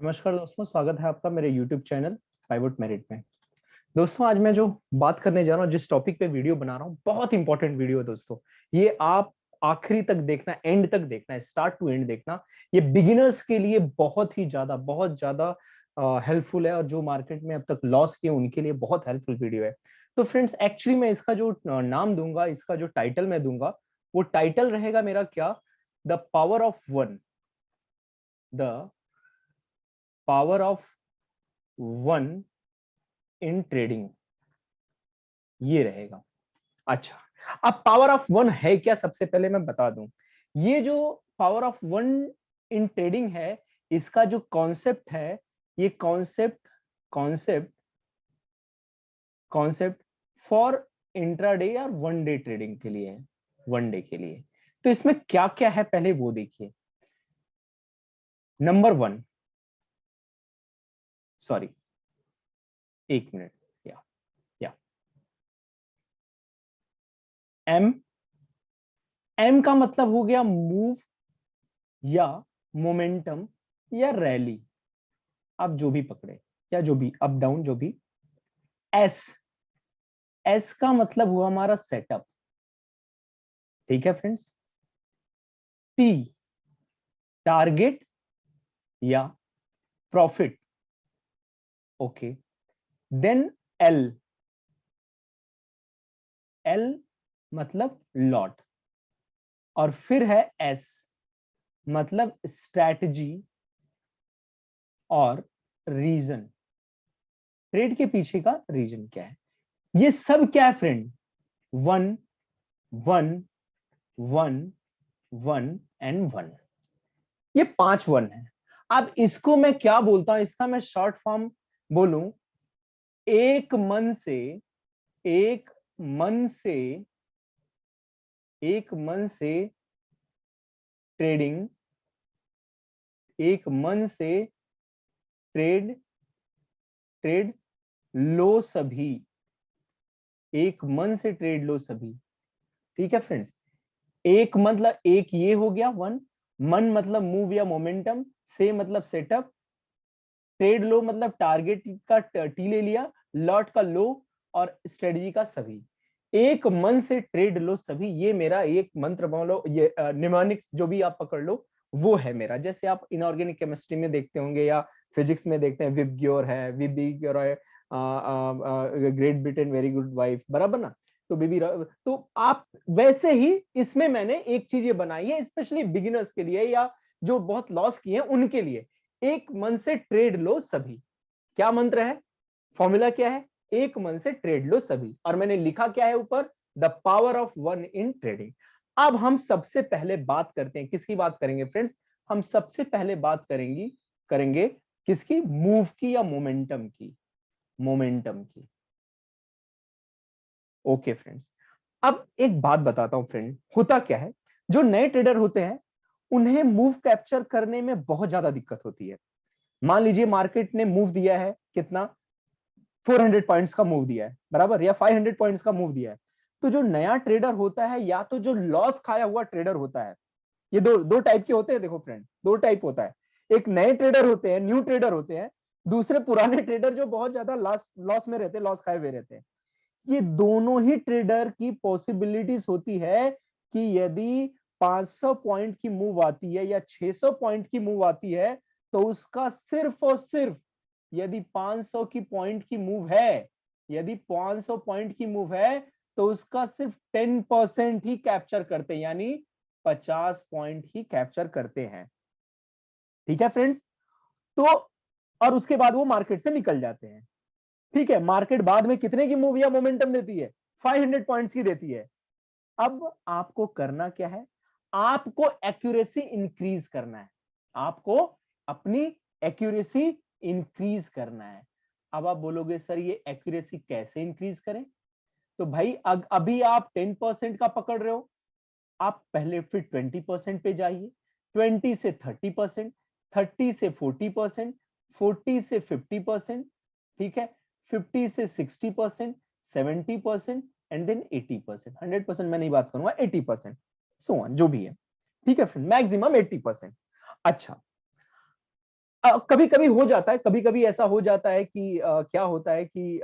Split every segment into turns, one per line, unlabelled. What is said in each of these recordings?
नमस्कार दोस्तों, स्वागत है आपका मेरे YouTube चैनल पाइवट मेरिट में। दोस्तों, आज मैं जो बात करने जा रहा हूँ, जिस टॉपिक पे वीडियो बना रहा हूँ, बहुत इंपॉर्टेंट वीडियो है दोस्तों। ये आप आखिरी तक देखना, एंड तक देखना, स्टार्ट टू एंड देखना। ये बिगिनर्स के लिए बहुत ज्यादा हेल्पफुल है, और जो मार्केट में अब तक लॉस किए उनके लिए बहुत हेल्पफुल वीडियो है। तो फ्रेंड्स, एक्चुअली मैं इसका जो नाम दूंगा, इसका जो टाइटल मैं दूंगा, वो टाइटल रहेगा मेरा क्या, the power of one. The power of one in trading, ये रहेगा। अच्छा, अब पावर ऑफ वन है क्या, सबसे पहले मैं बता दूं। ये जो power of one in trading है, इसका जो कॉन्सेप्ट है, ये concept concept concept for intraday या वन डे ट्रेडिंग के लिए है, वन डे के लिए। तो इसमें क्या क्या है, पहले वो देखिए। नंबर वन, सॉरी, एक मिनट, या एम। एम का मतलब हो गया मूव या मोमेंटम या रैली, आप जो भी पकड़े, या जो भी अप डाउन, जो भी। एस, एस का मतलब हुआ हमारा सेटअप। ठीक है फ्रेंड्स। टी, टारगेट या profit. Okay. Then L, L मतलब लॉट। और फिर है एस, मतलब स्ट्रैटेजी और रीजन, ट्रेड के पीछे का रीजन क्या है। ये सब क्या है friend, one one one one and one, ये 5 वन है। अब इसको मैं क्या बोलता हूं, इसका मैं शॉर्ट फॉर्म बोलूं, एक मन से, एक मन से, एक मन से ट्रेडिंग, एक मन से ट्रेड, ट्रेड लो सभी, एक मन से ट्रेड लो सभी। ठीक है फ्रेंड्स। एक मतलब एक ये हो गया वन, मन मतलब मूव या मोमेंटम, से मतलब सेटअप, ट्रेड लो मतलब टारगेट का टी ले लिया, लॉट का लो, और स्ट्रेटजी का सभी। एक मन से ट्रेड लो सभी, ये मेरा एक मंत्र बोलो, ये निमोनिक्स जो भी आप पकड़ लो, वो है मेरा। जैसे आप इनऑर्गेनिक केमिस्ट्री में देखते होंगे या फिजिक्स में देखते हैं, विबग्योर है, विबग्योर है, great Britain very good wife, बराबर ना। तो बीबी, तो आप वैसे ही इसमें मैंने एक चीज ये बनाई है स्पेशली बिगिनर्स के लिए, या जो बहुत लॉस किए हैं उनके लिए। एक मन से ट्रेड लो सभी, क्या मंत्र है, फॉर्मूला क्या है, एक मन से ट्रेड लो सभी। और मैंने लिखा क्या है ऊपर, the power of one in trading. अब हम सबसे पहले बात करते हैं, किसकी बात करेंगे फ्रेंड्स, हम सबसे पहले बात करेंगे करेंगे किसकी, मूव की या मोमेंटम की, मोमेंटम की। Okay friends. अब एक बात बताता हूं फ्रेंड, होता क्या है, जो नए ट्रेडर होते हैं उन्हें मूव कैप्चर करने में बहुत ज्यादा दिक्कत होती है। मान लीजिए मार्केट ने मूव दिया है कितना, 400 पॉइंट्स का मूव दिया है, बराबर, या 500 पॉइंट्स का मूव दिया है। तो जो नया ट्रेडर होता है, या तो जो लॉस खाया हुआ ट्रेडर होता है, ये दो दो टाइप के होते हैं, देखो फ्रेंड, दो टाइप होता है। एक नए ट्रेडर होते हैं, न्यू ट्रेडर होते हैं, दूसरे पुराने ट्रेडर जो बहुत ज्यादा लॉस लॉस में रहते हैं, लॉस खाए हुए रहते हैं। ये दोनों ही ट्रेडर की पॉसिबिलिटीज होती है कि यदि 500 पॉइंट की मूव आती है या 600 पॉइंट की मूव आती है, तो उसका सिर्फ और सिर्फ, यदि 500 की पॉइंट की मूव है, यदि 500 पॉइंट की मूव है, तो उसका सिर्फ 10% ही कैप्चर करते हैं, यानी 50 पॉइंट ही कैप्चर करते हैं। ठीक है फ्रेंड्स। तो और उसके बाद वो मार्केट से निकल जाते हैं। ठीक है, मार्केट बाद में कितने की मूव या मोमेंटम देती है, 500 पॉइंट्स की देती है। अब आपको करना क्या है, आपको एक्यूरेसी इंक्रीज करना है, आपको अपनी एक्यूरेसी इंक्रीज करना है। अब आप बोलोगे सर ये एक्यूरेसी कैसे इंक्रीज करें, तो भाई अभी आप 10% का पकड़ रहे हो, आप पहले फिर 20% पे जाइए, 20 से 30%, 30 से 40%, 40 से 50%, ठीक है, 50 से 60%, 70%, एंड देन 80%। 100% मैं नहीं बात करूंगा, 80%, सो ऑन जो भी है। ठीक है फ्रेंड, मैक्सिमम 80%। अच्छा, कभी कभी हो जाता है, कभी कभी ऐसा हो जाता है कि क्या होता है कि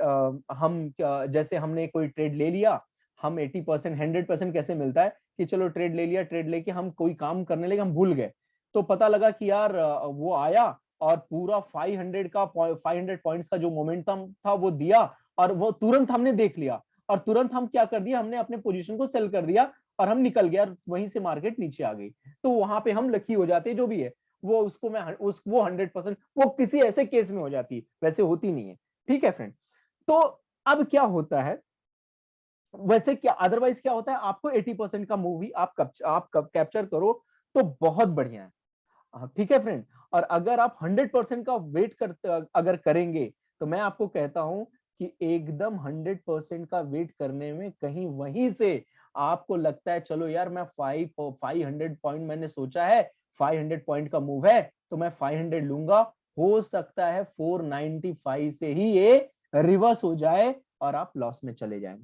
जैसे हमने कोई ट्रेड ले लिया, हम 80% 100% कैसे मिलता है कि चलो ट्रेड ले लिया, ट्रेड लेके हम कोई काम करने लगे, हम भूल गए, तो पता लगा कि यार वो आया और पूरा 500 पॉइंट्स का जो मोमेंटम था वो दिया, और वो तुरंत हमने देख लिया, और तुरंत हम क्या कर दिया, हमने अपने पोजीशन को सेल कर दिया और हम निकल गया, वहीं से मार्केट नीचे आ गई। तो वहां पे हम लकी हो जाते हैं, जो भी है वो, उसको मैं उस वो 100%, वो किसी ऐसे केस में हो जाती है, वैसे होती नहीं है। ठीक है फ्रेंड। तो अब क्या होता है, वैसे क्या अदरवाइज क्या होता है, आपको 80% का मूवी आप कैप्चर करो तो बहुत बढ़िया है। ठीक है फ्रेंड। और अगर आप 100% का वेट करते अगर करेंगे, तो मैं आपको कहता हूं कि एकदम 100% का वेट करने में कहीं वहीं से आपको लगता है चलो यार मैं 500 पॉइंट मैंने सोचा है, 500 पॉइंट का मूव है तो मैं 500 लूंगा, हो सकता है 495 से ही ये रिवर्स हो जाए और आप लॉस में चले जाएं,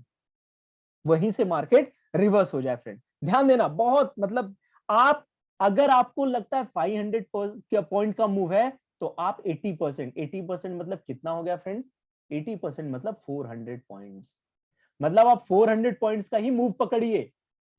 वहीं से मार्केट रिवर्स हो जाए फ्रेंड। ध्यान देना बहुत, मतलब आप, अगर आपको लगता है 500 पॉइंट का मूव है, तो आप 80%, 80% मतलब कितना हो गया फ्रेंड्स, 80% मतलब 400 पॉइंट्स, मतलब आप 400 पॉइंट्स का ही मूव पकड़िए,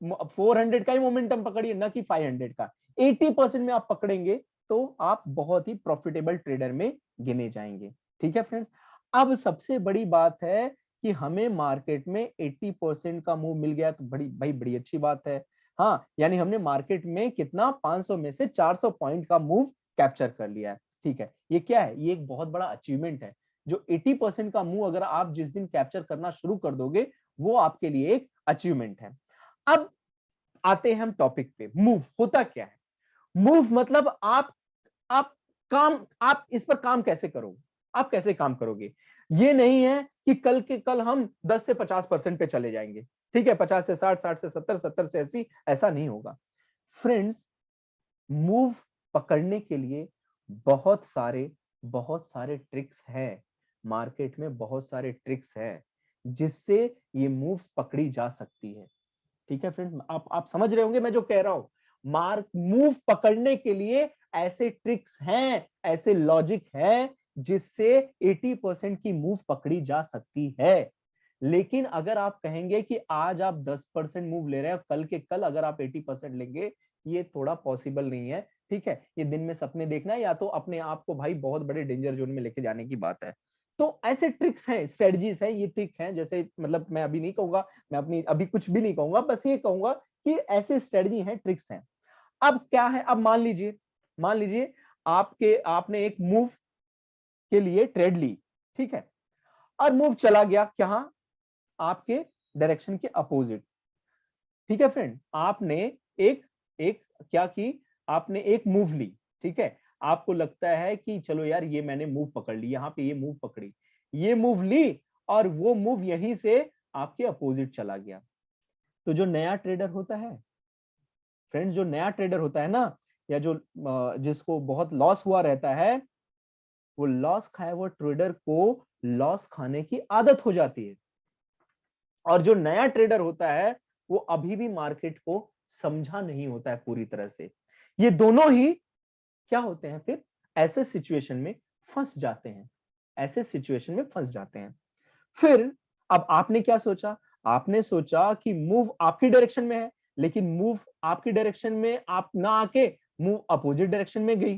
400 का ही मोमेंटम पकड़िए, ना कि 500 का। 80% में आप पकड़ेंगे तो आप बहुत ही प्रॉफिटेबल ट्रेडर में गिने जाएंगे। ठीक है फ्रेंड्स। अब सबसे बड़ी बात है कि हमें मार्केट में 80% का मूव मिल गया, तो बड़ी अच्छी बात है। हाँ, यानी हमने मार्केट में कितना, 500 में से 400 पॉइंट का मूव कैप्चर कर लिया है। ठीक है, ये क्या है, ये एक बहुत बड़ा अचीवमेंट है। जो 80% का मूव अगर आप जिस दिन कैप्चर करना शुरू कर दोगे, वो आपके लिए एक अचीवमेंट है। अब आते हैं हम टॉपिक पे, मूव होता क्या है। मूव मतलब आप आप इस पर काम कैसे करोगे, आप कैसे काम करोगे। ये नहीं है कि कल के कल हम 10 से 50% पे चले जाएंगे, ठीक है, 50 से 60, 60 से 70, 70 से 80, ऐसा नहीं होगा फ्रेंड्स। मूव पकड़ने के लिए बहुत सारे ट्रिक्स हैं, मार्केट में बहुत सारे ट्रिक्स हैं जिससे ये मूव्स पकड़ी जा सकती है। ठीक है फ्रेंड, आप समझ रहे होंगे मैं जो कह रहा हूं, मार्क मूव पकड़ने के लिए ऐसे ट्रिक्स हैं, ऐसे लॉजिक है जिससे 80% की मूव पकड़ी जा सकती है। लेकिन अगर आप कहेंगे कि आज आप 10% मूव ले रहे हैं, कल के कल अगर आप 80% लेंगे, ये थोड़ा पॉसिबल नहीं है। ठीक है, ये दिन में सपने देखना है, या तो अपने आप को भाई बहुत बड़े डेंजर जोन में लेके जाने की बात है। तो ऐसे ट्रिक्स हैं, स्ट्रेटजीज हैं, ये ट्रिक हैं, जैसे मतलब मैं अभी नहीं कहूंगा, मैं अपनी अभी कुछ भी नहीं कहूंगा, बस ये कहूंगा कि ऐसे स्ट्रेटजी हैं, ट्रिक्स हैं। अब क्या है, अब मान लीजिए आपके आपने एक मूव के लिए ट्रेड ली, ठीक है, और मूव चला गया कहां, आपके डायरेक्शन के अपोजिट। ठीक है फ्रेंड, आपने एक एक क्या की, आपने एक मूव ली, ठीक है, आपको लगता है कि चलो यार ये मैंने मूव पकड़ ली, यहां पे ये मूव पकड़ी, ये मूव ली, और वो मूव यहीं से आपके अपोजिट चला गया। तो जो नया ट्रेडर होता है फ्रेंड्स, जो नया ट्रेडर होता है ना, या जो जिसको बहुत लॉस हुआ रहता है, वो लॉस खाए वो ट्रेडर को लॉस खाने की आदत हो जाती है। और जो नया ट्रेडर होता है, वो अभी भी मार्केट को समझा नहीं होता है पूरी तरह से। ये दोनों ही क्या होते हैं, फिर ऐसे सिचुएशन में फंस जाते हैं, ऐसे सिचुएशन में फंस जाते हैं। फिर अब आपने क्या सोचा, आपने सोचा कि मूव आपकी डायरेक्शन में है, लेकिन मूव आपकी डायरेक्शन में आप ना आके मूव अपोजिट डायरेक्शन में गई।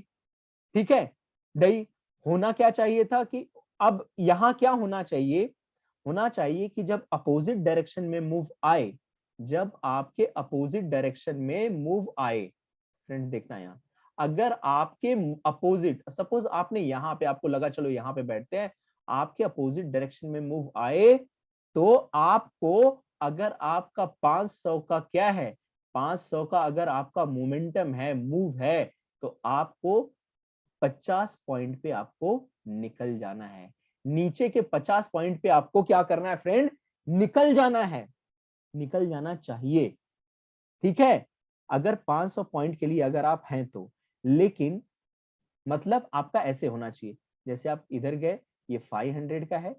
ठीक है, गई। होना क्या चाहिए था कि अब यहां क्या होना चाहिए, होना चाहिए कि जब अपोजिट डायरेक्शन में मूव आए, जब आपके अपोजिट डायरेक्शन में मूव आए, फ्रेंड्स देखना यहां, अगर आपके अपोजिट, सपोज आपने यहां पे, आपको लगा चलो यहां पे बैठते हैं, आपके अपोजिट डायरेक्शन में मूव आए, तो आपको, अगर आपका 500 का क्या है, 500 का अगर आपका मोमेंटम है, मूव है, तो आपको 50 पॉइंट पे आपको निकल जाना है। नीचे के 50 पॉइंट पे आपको क्या करना है फ्रेंड, निकल जाना है, निकल जाना चाहिए। ठीक है, अगर 500 पॉइंट के लिए अगर आप हैं तो, लेकिन मतलब आपका ऐसे होना चाहिए, जैसे आप इधर गए, ये 500 का है,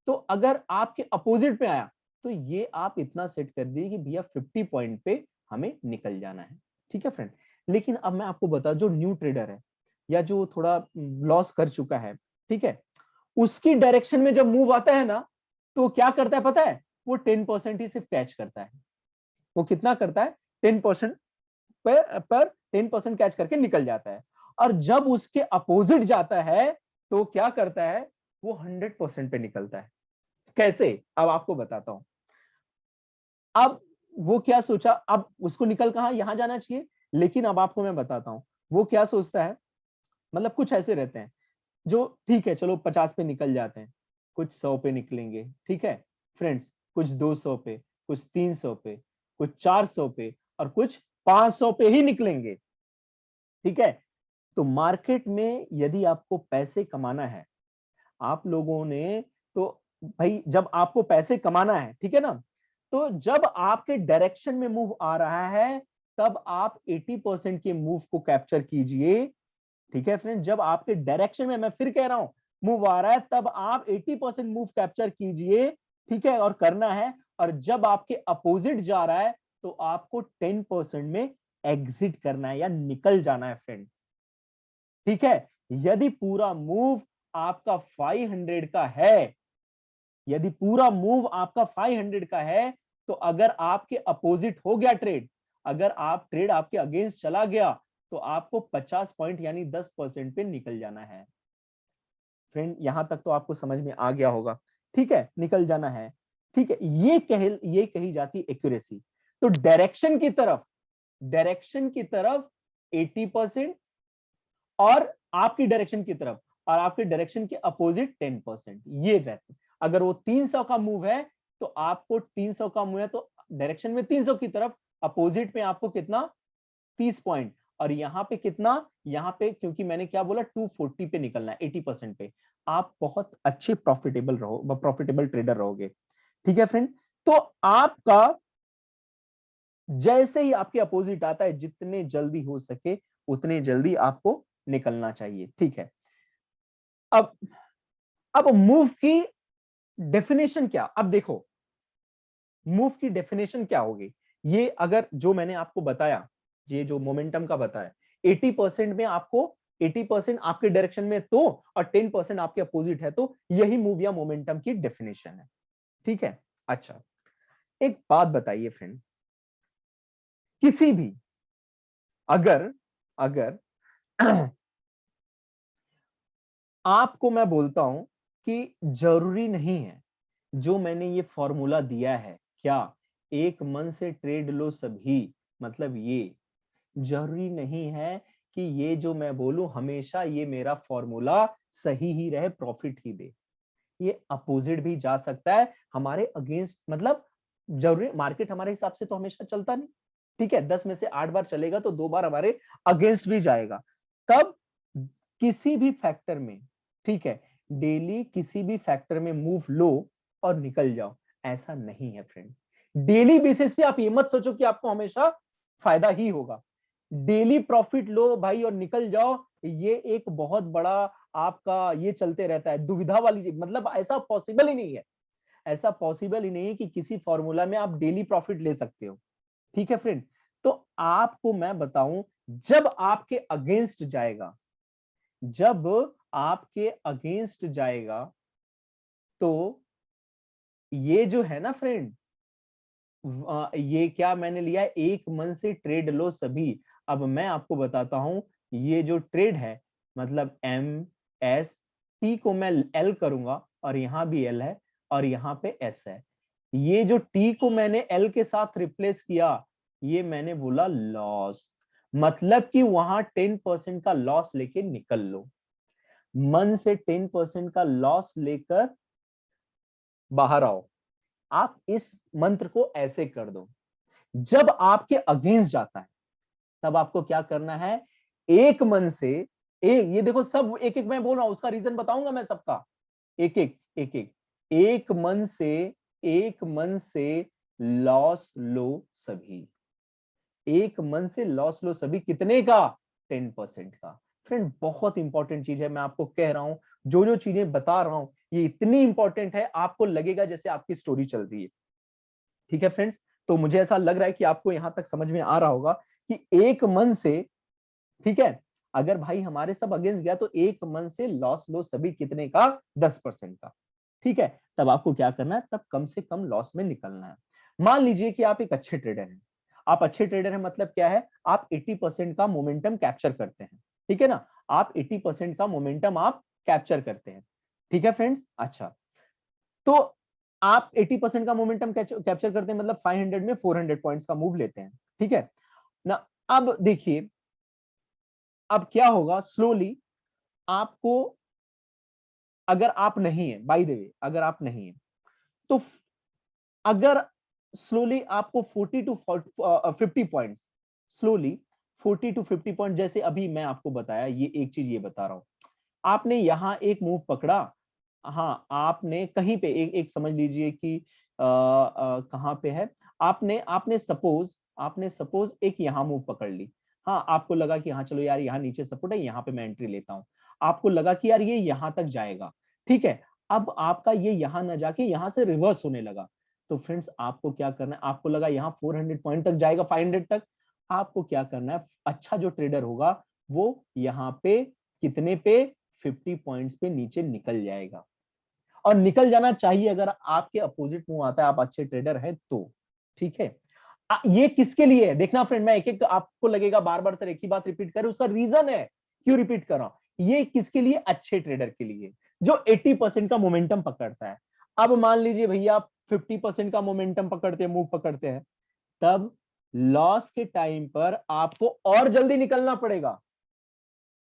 तो अगर आपके अपोजिट पे आया, तो ये आप इतना सेट कर दिए कि भैया 50 पॉइंट पे हमें निकल जाना है। ठीक है फ्रेंड। लेकिन अब मैं आपको बता, जो न्यू ट्रेडर है, या जो थोड़ा लॉस कर चुका है, ठीक है, उसकी डायरेक्शन में जब मूव आता है ना, तो क्या करता है पता है, वो 10% ही सिर्फ कैच करता है। वो कितना करता है, 10% पर 10% कैच करके निकल जाता है। और जब उसके अपोजिट जाता है तो क्या करता है, वो 100% पे निकलता है। कैसे, अब आपको बताता हूं। अब वो क्या सोचा, अब उसको निकल कहां, यहां जाना चाहिए, लेकिन अब आपको मैं बताता हूं वो क्या सोचता है। मतलब कुछ ऐसे रहते हैं जो, ठीक है चलो 50 पे निकल जाते हैं, कुछ 100 पे निकलेंगे, ठीक है फ्रेंड्स, कुछ 200 पे, कुछ 300 पे, कुछ 400 पे, और कुछ 500 पे ही निकलेंगे, ठीक है। तो मार्केट में यदि आपको पैसे कमाना है, आप लोगों ने, तो भाई जब आपको पैसे कमाना है, ठीक है ना, तो जब आपके डायरेक्शन में मूव आ रहा है, तब आप 80% के मूव को कैप्चर कीजिए, ठीक है फ्रेंड। जब आपके डायरेक्शन में, मैं फिर कह रहा हूं, मूव आ रहा है, तब आप 80% मूव कैप्चर कीजिए, ठीक है, और करना है। और जब आपके अपोजिट जा रहा है, तो आपको 10% में एग्जिट करना है या निकल जाना है फ्रेंड, ठीक है। यदि पूरा मूव आपका 500 का है, यदि पूरा मूव आपका 500 का है, तो अगर आपके अपोजिट हो गया ट्रेड, अगर आप ट्रेड आपके अगेंस्ट चला गया, तो आपको 50 पॉइंट यानी 10% पे निकल जाना है फ्रेंड। यहां तक तो आपको समझ में आ गया होगा, ठीक है, निकल जाना है, ठीक है। ये कही जाती एक्यूरेसी। तो डायरेक्शन की तरफ 80%, और आपकी डायरेक्शन की तरफ, और आपके डायरेक्शन के अपोजिट 10%, ये रहते। अगर वो 300 का मूव है, तो आपको 300 का मूव है तो डायरेक्शन में 300 की तरफ, अपोजिट में आपको कितना, 30 पॉइंट। और यहां पे कितना, यहां पे क्योंकि मैंने क्या बोला, 240 पे निकलना है, 80% पे, आप बहुत अच्छे प्रॉफिटेबल ट्रेडर रहोगे, ठीक है फ्रेंड। तो आपका जैसे ही आपके अपोजिट आता है, जितने जल्दी हो सके उतने जल्दी आपको निकलना चाहिए, ठीक है। अब मूव की डेफिनेशन क्या, अब देखो मूव की डेफिनेशन क्या होगी। ये अगर जो मैंने आपको बताया, ये जो मोमेंटम का बताया, 80% में आपको, 80% आपके डायरेक्शन में तो, और 10% आपके अपोजिट है, तो यही मूव या मोमेंटम की डेफिनेशन है, ठीक है। अच्छा, एक बात बताइए फ्रेंड, किसी भी, अगर अगर आपको मैं बोलता हूं कि जरूरी नहीं है जो मैंने ये फॉर्मूला दिया है, क्या, एक मन से ट्रेड लो सभी, मतलब ये जरूरी नहीं है कि ये जो मैं बोलूं हमेशा ये मेरा फॉर्मूला सही ही रहे, प्रॉफिट ही दे। ये अपोजिट भी जा सकता है हमारे अगेंस्ट, मतलब जरूरी मार्केट हमारे हिसाब से तो हमेशा चलता नहीं, ठीक है, 10 में से 8 बार चलेगा तो 2 बार हमारे अगेंस्ट भी जाएगा। तब किसी भी फैक्टर में, ठीक है, डेली किसी भी फैक्टर में मूव लो और निकल जाओ, ऐसा नहीं है फ्रेंड। डेली बेसिस पे आप ये मत सोचो कि आपको हमेशा फायदा ही होगा। डेली प्रॉफिट लो भाई और निकल जाओ, ये एक बहुत बड़ा आपका ये चलते रहता है, दुविधा वाली चीज, मतलब ऐसा पॉसिबल ही नहीं है, ऐसा पॉसिबल ही नहीं है कि किसी फॉर्मूला में आप डेली प्रॉफिट ले सकते हो, ठीक है फ्रेंड। तो आपको मैं बताऊं, जब आपके अगेंस्ट जाएगा, जब आपके अगेंस्ट जाएगा, तो ये जो है ना फ्रेंड, ये क्या मैंने लिया, एक मन से ट्रेड लो सभी। अब मैं आपको बताता हूं, ये जो ट्रेड है, मतलब MST को मैं L करूंगा, और यहां भी L है, और यहां पे S है। ये जो T को मैंने L के साथ रिप्लेस किया, ये मैंने बोला लॉस, मतलब कि वहां 10% का लॉस लेके निकल लो। मन से 10% का लॉस लेकर बाहर आओ। आप इस मंत्र को ऐसे कर दो, जब आपके अगेंस्ट जाता है, तब आपको क्या करना है, एक मन से, एक, ये देखो सब एक एक मैं बोल रहा हूं, उसका रीजन बताऊंगा मैं सबका, एक एक एक एक, एक मन से, एक मन से लॉस लो सभी, एक मन से लॉस लो सभी, कितने का, 10% का। फ्रेंड बहुत इंपॉर्टेंट चीज है, मैं आपको कह रहा हूं, जो जो चीजें बता रहा हूं ये इतनी इंपॉर्टेंट है, आपको लगेगा जैसे आपकी स्टोरी चल रही है, ठीक है फ्रेंड्स। तो मुझे ऐसा लग रहा है कि आपको यहां तक समझ में आ रहा होगा कि एक मन से, ठीक है, अगर भाई हमारे सब अगेंस्ट गया तो एक मंथ से लॉस लो सभी कितने का, 10% का। ठीक है, तब आपको क्या करना है, तब कम से कम लॉस में निकलना है। मान लीजिए कि आप एक अच्छे ट्रेडर हैं, आप अच्छे ट्रेडर हैं मतलब क्या है, आप 80% का मोमेंटम कैप्चर करते हैं। ठीक है ना, आप 80% का मोमेंटम आप कैप्चर करते हैं। ठीक है फ्रेंड्स, अच्छा, तो आप 80% का मोमेंटम कैप्चर करते हैं मतलब 500 में 400 पॉइंट्स का मूव लेते हैं। ठीक है ना, अब देखिए अब क्या होगा, स्लोली आपको, अगर आप नहीं है, बाय द वे अगर आप नहीं है तो अगर स्लोली आपको 40 to 50 points, slowly 40 to 50 point, जैसे अभी मैं आपको बताया, ये एक चीज ये बता रहा हूं, आपने यहां एक मूव पकड़ा, हाँ आपने कहीं पे एक समझ लीजिए कि कहां पे है, आपने आपने सपोज एक यहां मूव पकड़ ली। हाँ आपको लगा कि हाँ चलो यार यहाँ नीचे सपोर्ट है, यहाँ पे मैं एंट्री लेता हूँ। आपको लगा कि यार ये यहां तक जाएगा। ठीक है, अब आपका ये यहां ना जाके यहां से रिवर्स होने लगा। तो फ्रेंड्स आपको क्या करना है, आपको लगा यहाँ 400 पॉइंट तक जाएगा, 500 तक, आपको क्या करना है, अच्छा जो ट्रेडर होगा वो यहाँ पे कितने पे, 50 पॉइंट्स पे नीचे निकल जाएगा। और निकल जाना चाहिए अगर आपके अपोजिट मूव आता है, आप अच्छे ट्रेडर हैं तो। ठीक है, ये किसके लिए है देखना फ्रेंड, मैं एक एक आपको लगेगा बार बार सर एक ही बात रिपीट कर, उसका रीजन है क्यों रिपीट कर रहा हूं। ये किसके लिए, अच्छे ट्रेडर के लिए जो 80% का मोमेंटम पकड़ता है। अब मान लीजिए भैया आप 50% का मोमेंटम पकड़ते हैं, मूव पकड़ते हैं, तब लॉस के टाइम पर आपको और जल्दी निकलना पड़ेगा।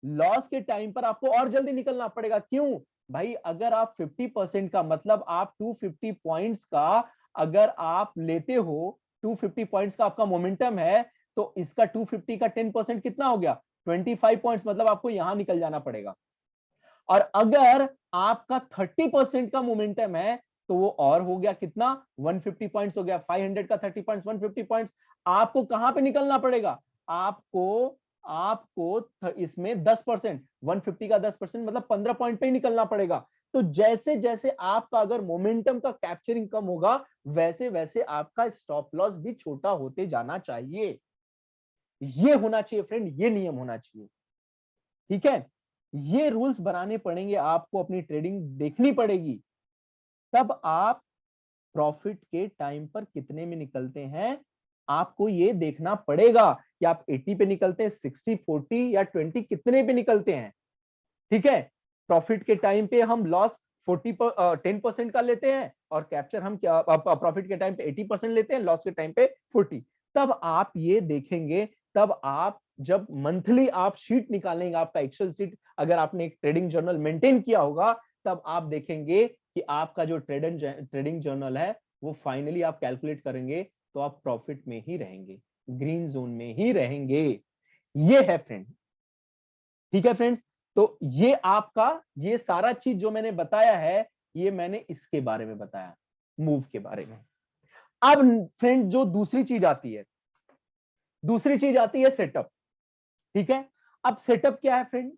लॉस के टाइम पर आपको और जल्दी निकलना पड़ेगा, क्यों भाई, अगर आप 50% का मतलब आप 250 पॉइंट्स का अगर आप लेते हो, 250 पॉइंट्स का आपका मोमेंटम है, तो इसका 250 का 10% कितना हो गया, 25 पॉइंट्स, मतलब आपको यहां निकल जाना पड़ेगा। और अगर आपका 30% का मोमेंटम है तो वो और हो गया कितना, 150 पॉइंट्स हो गया, 500 का 30 पॉइंट्स 150 पॉइंट्स। आपको कहां पे निकलना पड़ेगा, आपको आपको इसमें 10%, 150 का 10% मतलब 15 पॉइंट पे ही निकलना पड़ेगा। तो जैसे जैसे आपका अगर मोमेंटम का कैप्चरिंग कम होगा, वैसे वैसे आपका स्टॉप लॉस भी छोटा होते जाना चाहिए। ये होना चाहिए फ्रेंड, ये नियम होना चाहिए। ठीक है, ये रूल्स बनाने पड़ेंगे आपको, अपनी ट्रेडिंग देखनी पड़ेगी, तब आप प्रॉफिट के टाइम पर कितने में निकलते हैं, आपको ये देखना पड़ेगा कि आप 80 पे निकलते हैं, 60, 40 या 20, कितने पे निकलते हैं। ठीक है, प्रॉफिट के टाइम पे हम लॉस 10% का लेते हैं और कैप्चर हम क्या, प्रॉफिट के टाइम पे 80% लेते हैं, लॉस के टाइम पे 40। तब आप ये देखेंगे, तब आप जब मंथली आप शीट निकालेंगे, आपका एक्सेल शीट, अगर आपने एक ट्रेडिंग जर्नल मेंटेन किया होगा, तब आप देखेंगे कि आपका जो ट्रेडिंग जर्नल है वो फाइनली आप कैलकुलेट करेंगे तो आप प्रॉफिट में ही रहेंगे, ग्रीन जोन में ही रहेंगे। ये है फ्रेंड। ठीक है फ्रेंड्स, तो ये आपका, ये सारा चीज जो मैंने बताया है, ये मैंने इसके बारे में बताया, मूव के बारे में। अब फ्रेंड जो दूसरी चीज आती है, दूसरी चीज आती है सेटअप। ठीक है, अब सेटअप क्या है फ्रेंड,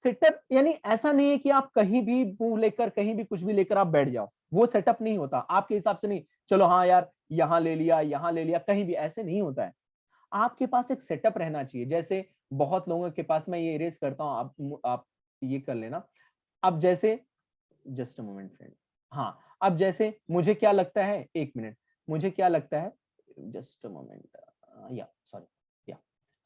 सेटअप यानी ऐसा नहीं है कि आप कहीं भी मूव लेकर, कहीं भी कुछ भी लेकर आप बैठ जाओ, वो सेटअप नहीं होता आपके हिसाब से। नहीं चलो हाँ यार यहां ले लिया, यहां ले लिया, कहीं भी ऐसे नहीं होता है। आपके पास एक सेटअप रहना चाहिए। जैसे बहुत लोगों के पास, मैं ये इरेज करता हूं, आप ये कर लेना। अब जैसे, जस्ट अ मोमेंट फ्रेंड, हाँ, अब जैसे मुझे क्या लगता है, एक मिनट, मुझे क्या लगता है, जस्ट अ मोमेंट, या सॉरी, या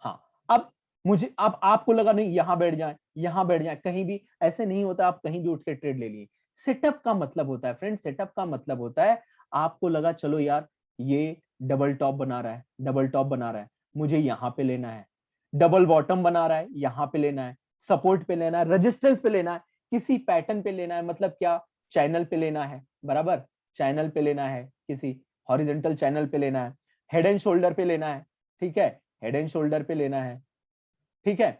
हाँ, अब मुझे, अब आपको लगा नहीं यहां बैठ जाए, यहां बैठ जाए, कहीं भी ऐसे नहीं होता, आप कहीं भी उठ के ट्रेड ले लिए। सेटअप का मतलब होता है फ्रेंड, सेटअप का मतलब होता है, आपको लगा चलो यार ये डबल टॉप बना रहा है, डबल टॉप बना रहा है, मुझे यहां पे लेना है, डबल बॉटम बना रहा है, यहां पे लेना है, सपोर्ट पे लेना है, रेजिस्टेंस पे लेना है, किसी पैटर्न पे लेना है, मतलब क्या, चैनल पे लेना है, बराबर, चैनल पे लेना है, किसी हॉरिजॉन्टल चैनल पे लेना है, हेड एंड शोल्डर पे लेना है। ठीक है, हेड एंड शोल्डर पे लेना है। ठीक है,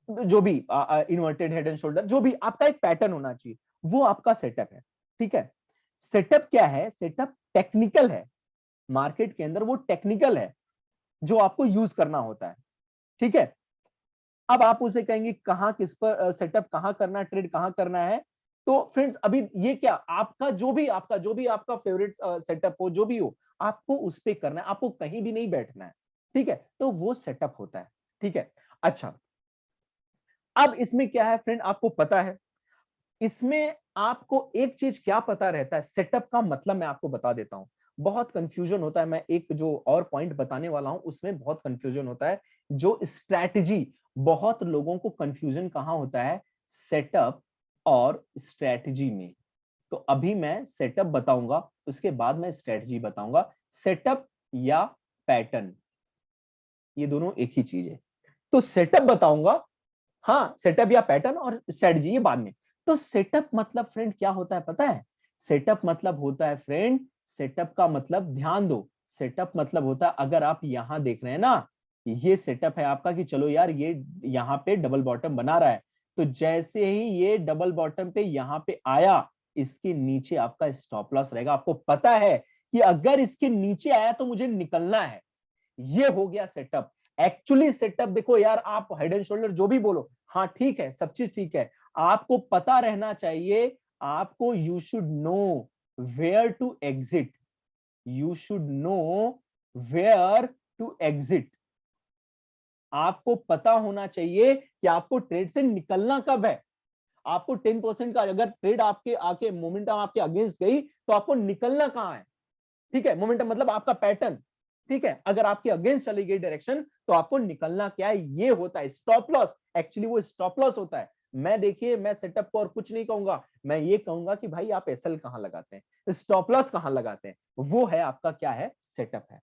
जो भी इन्वर्टेड हेड एंड शोल्डर, जो भी आपका एक पैटर्न होना चाहिए, वो आपका सेटअप है। ठीक है, सेटअप क्या है, सेटअप टेक्निकल है, मार्केट के अंदर वो टेक्निकल है जो आपको यूज करना होता है। ठीक है, अब आप उसे कहेंगे कहां, किस पर सेटअप कहां करना है, ट्रेड कहां करना है। तो फ्रेंड्स अभी ये क्या, आपका जो भी आपका फेवरेट सेटअप हो, जो भी हो, आपको उस पे करना है, आपको कहीं भी नहीं बैठना है। ठीक है, तो वो सेटअप होता है। ठीक है, अच्छा, अब इसमें क्या है फ्रेंड, आपको पता है, इसमें आपको एक चीज क्या पता रहता है, सेटअप का मतलब मैं आपको बता देता हूं। बहुत कंफ्यूजन होता है, मैं एक जो और पॉइंट बताने वाला हूं उसमें बहुत कंफ्यूजन होता है, जो स्ट्रैटेजी, बहुत लोगों को कंफ्यूजन कहां होता है, सेटअप और स्ट्रैटेजी में। तो अभी मैं सेटअप बताऊंगा, उसके बाद मैं स्ट्रैटेजी बताऊंगा। सेटअप या पैटर्न, ये दोनों एक ही चीज है। तो सेटअप बताऊंगा, हाँ सेटअप या पैटर्न, और स्ट्रेटजी ये बाद में। तो सेटअप मतलब फ्रेंड क्या होता है पता है? सेटअप मतलब होता है फ्रेंड, सेटअप का मतलब ध्यान दो, सेटअप मतलब होता है, अगर आप यहां देख रहे हैं ना, ये सेटअप है आपका कि चलो यार ये यहाँ पे डबल बॉटम बना रहा है, तो जैसे ही ये डबल बॉटम पे यहाँ पे आया, इसके नीचे आपका स्टॉप लॉस रहेगा। आपको पता है कि अगर इसके नीचे आया तो मुझे निकलना है, ये हो गया सेटअप। एक्चुअली सेटअप देखो यार, आप हेड एंड शोल्डर जो भी बोलो, हाँ ठीक है, सब चीज ठीक है, आपको पता रहना चाहिए, आपको you should know where to exit, you should know where to exit. आपको पता होना चाहिए कि आपको ट्रेड से निकलना कब है। आपको 10% का अगर ट्रेड आपके आके मोमेंटम आपके अगेंस्ट गई, तो आपको निकलना कहां है, ठीक है, मोमेंटम मतलब आपका पैटर्न, ठीक है, अगर आपके अगेंस्ट चली गई डायरेक्शन, तो आपको निकलना क्या है, ये होता है स्टॉप लॉस। एक्चुअली वो स्टॉप लॉस होता है। मैं देखिए, मैं सेटअप को और कुछ नहीं कहूंगा, मैं ये कहूंगा कि भाई आप एसएल कहां लगाते हैं, स्टॉप लॉस कहां लगाते हैं, वो है आपका क्या है, सेटअप है।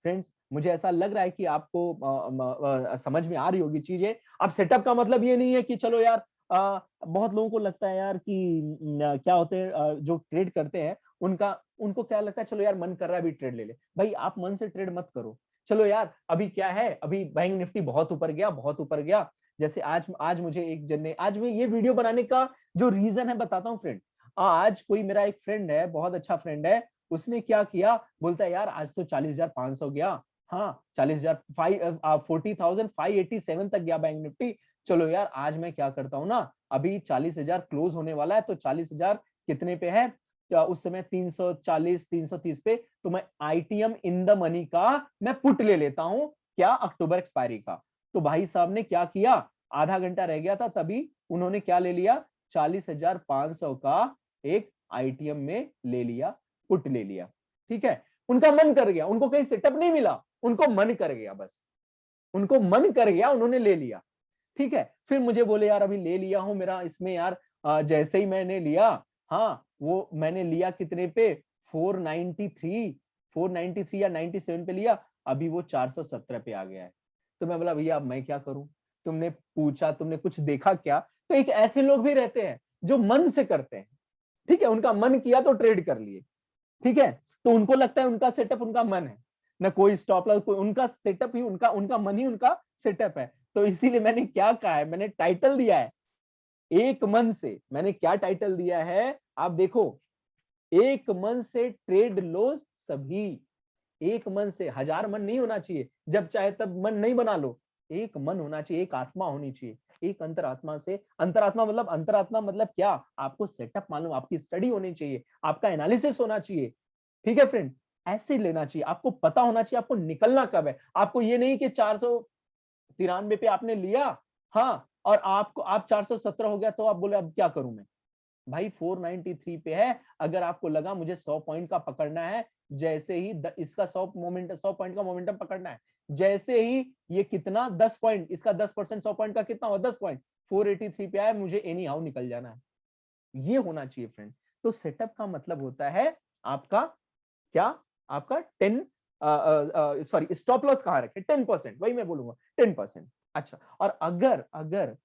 फ्रेंड्स, मुझे ऐसा लग रहा है कि आपको समझ में आ रही होगी चीजें। अब सेटअप का मतलब ये नहीं है कि चलो यार, बहुत लोगों को लगता है यार कि क्या होते हैं, जो ट्रेड करते हैं, उनका उनको क्या लगता है, चलो यार मन कर रहा है अभी ट्रेड ले ले। भाई आप मन से ट्रेड मत करो। चलो यार अभी क्या है, अभी बैंक निफ्टी बहुत ऊपर गया, बहुत ऊपर गया। जैसे आज आज मुझे एक जन ने, आज मैं ये वीडियो बनाने का जो रीजन है बताता हूँ फ्रेंड। आज कोई मेरा एक फ्रेंड है, बहुत अच्छा फ्रेंड है, उसने क्या किया, बोलता है यार आज तो 40,500 गया, हाँ 40,047 तक गया बैंक निफ्टी। चलो यार आज मैं क्या करता हूँ ना, अभी 40,000 क्लोज होने वाला है, तो 40,000 कितने पे है, तो उस समय 340 330 पे, तो मैं आईटीएम इन द मनी का मैं पुट ले लेता हूं, क्या, अक्टूबर एक्सपायरी का। तो भाई साहब ने क्या किया, आधा घंटा रह गया था तभी उन्होंने क्या ले लिया, 40,500 का एक आईटीएम में ले लिया, पुट ले लिया, ठीक है। उनका मन कर गया, उनको कहीं सेटअप नहीं मिला, उनको मन कर गया, बस उनको मन कर गया, उन्होंने ले लिया, ठीक है। फिर मुझे बोले यार अभी ले लिया हूं, मेरा इसमें यार जैसे ही मैंने लिया, हाँ वो मैंने लिया कितने पे, 493, 493 या 97 पे लिया, अभी वो 417 पे आ गया है। तो मैं बोला भैया अब मैं क्या करूं, तुमने पूछा, तुमने कुछ देखा क्या? तो एक ऐसे लोग भी रहते हैं जो मन से करते हैं, ठीक है, उनका मन किया तो ट्रेड कर लिए, ठीक है। तो उनको लगता है उनका सेटअप उनका मन है, ना कोई स्टॉप लॉस, कोई उनका सेटअप ही उनका उनका मन ही उनका सेटअप है। तो इसीलिए मैंने क्या कहा है, मैंने टाइटल दिया है एक मन से। मैंने क्या टाइटल दिया है, आप देखो, एक मन से ट्रेड लो सभी। एक मन से, हजार मन नहीं होना चाहिए, जब चाहे तब मन नहीं बना लो, एक मन होना चाहिए, एक आत्मा होनी चाहिए, एक अंतरात्मा से। अंतरात्मा मतलब क्या, आपको सेटअप मालूम, आपकी स्टडी होनी चाहिए, आपका एनालिसिस होना चाहिए, ठीक है फ्रेंड। ऐसे लेना चाहिए, आपको पता होना चाहिए आपको निकलना कब है। आपको ये नहीं कि 493 पे आपने लिया, हाँ, और आपको आप 417 हो गया तो आप बोले अब क्या करूं मैं। भाई 493 पे है, अगर आपको लगा मुझे 100 पॉइंट का पकड़ना है, जैसे ही इसका 100 पॉइंट का मोमेंटम पकड़ना है, जैसे ही ये कितना 10 पॉइंट, इसका 10%, 100 पॉइंट का कितना हुआ, 10 पॉइंट, 483 पे आया, मुझे एनी हाउ निकल जाना है, ये होना चाहिए फ्रेंड। तो सेटअप का मतलब होता है आपका क्या, आपका 10, सॉरी स्टॉप लॉस कहां रखे, 10%, वही मैं बोलूंगा 10%। अच्छा, और अगर अगर